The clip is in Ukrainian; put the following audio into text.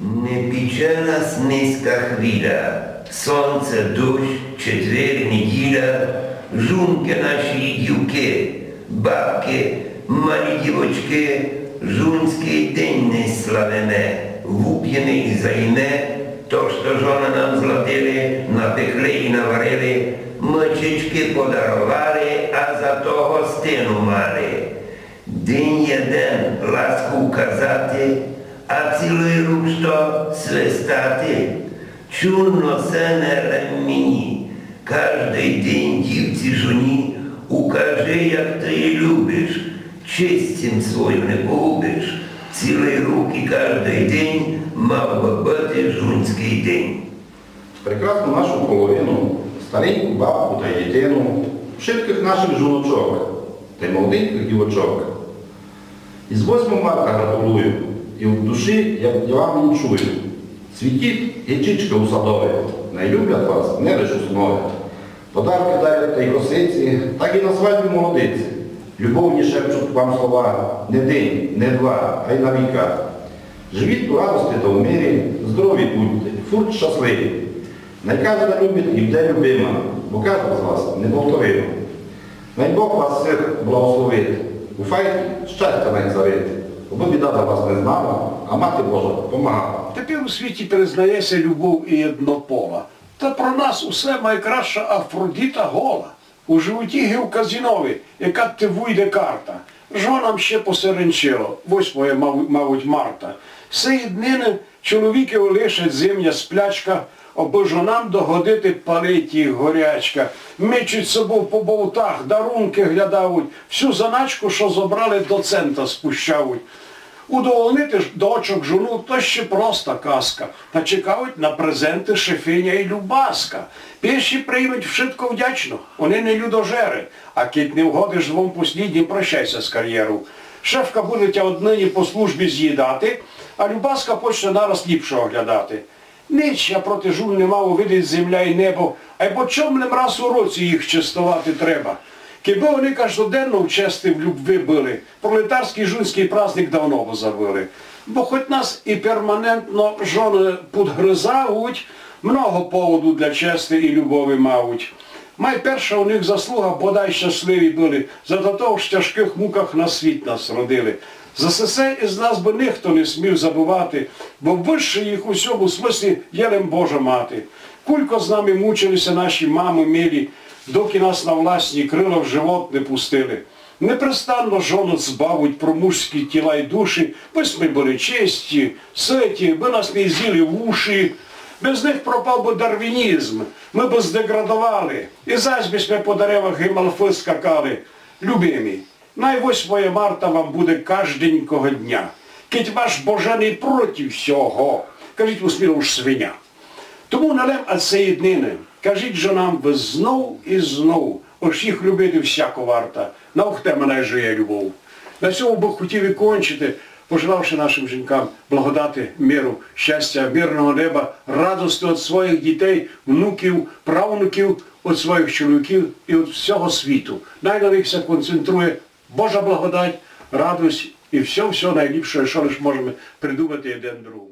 Не пече нас низька хвиля, сонце, дощ, четвер, неділя, жунки наші дівки, бабки, малі дівочки, жунський день не славиме, вуп'єний займе, то, що жона нам злотили, напекли і наварили, мочечки подарували, а за то гостину мали. День єден ласку казати, а цілий рук що свистати. Чудно се не ремені, кожний день дівці жоні, укажи, як ти її любиш, честім свою не погубиш. Цілий рук і кожний день мав би бути жунський день. Прекрасну нашу половину, стареньку бабку та й дитину, вшитких наших жіночок та й молоденьких дівочок. Із 8 марта гратулую, і в душі я вам вінчую. Цвітіть гічичка у садові, найлюблять вас не лиш основи. Подарки дарять та й косиці, так і на свадьбі молодиці. Любовні шепчуть вам слова не день, не два, а й на віка. Живіть у радості та в мирі, здорові будьте, фурт щасливі. Най кожна любить і буде любима, бо кожна з вас неповторима. Най Бог вас всіх благословить, у файті щастя най завити, бо біда за вас не знала, а Мати Божа помагала. Тепер у світі признається любов і однопола. Та про нас усе найкраща Афродіта гола. У животі Гевказінові, яка ти вийде карта. Жонам ще посеренчило, 8, мабуть, марта. Сеї днини чоловіки лишать зимня сплячка, аби жонам догодити палиті горячка. Мечуть собою по болтах, дарунки глядають, всю заначку, що забрали, до цента спущають. Удовольнити ж дочок жону, то ще проста казка. Та чекають на презенти шефиня і любаска. Перші приймуть вшитко вдячно, вони не людожери. А кить не вгодиш двом посліднім, прощайся з кар'єру. Шефка буде тя однині по службі з'їдати, а любаска почне нараз ліпшого глядати. Ніч я проти жуль не мав увидить земля і небо, а й по чомним раз у році їх частувати треба. Киби вони кожноденно в чести в любви були, пролетарський жунський праздник давно б забили. Бо хоч нас і перманентно жони підгризають, много поводу для чести і любові мають. Найперша у них заслуга, бодай щасливі були, за того в тяжких муках на світ нас родили. За все із нас би ніхто не смів забувати, бо вище їх у всьому смислі єлем Божа мати. Кулько з нами мучилися наші мами милі, доки нас на власні крила в живот не пустили. Непрестанно жонот збавуть про мужські тіла й душі, бись ми були честі, ситі, би нас не з'їли в уші. Без них пропав би дарвінізм, ми б здеградували, і зась ми по деревах гімалфи скакали. Любимі, най 8 марта вам буде кожненького дня. Кить ваш божений проти всього, кажіть усміло ж свиня. Тому налем от цієї днини, кажіть жонам ви знов і знов, ось їх любити всяко варта, наухте мене жиє любов. На цьому би хотів і кончити, пожелавши нашим жінкам благодати, миру, щастя, мирного неба, радости від своїх дітей, внуків, правнуків, від своїх чоловіків і від всього світу. Най на них все концентрує Божа благодать, радость і все найліпше, що лише можемо придумати один другому.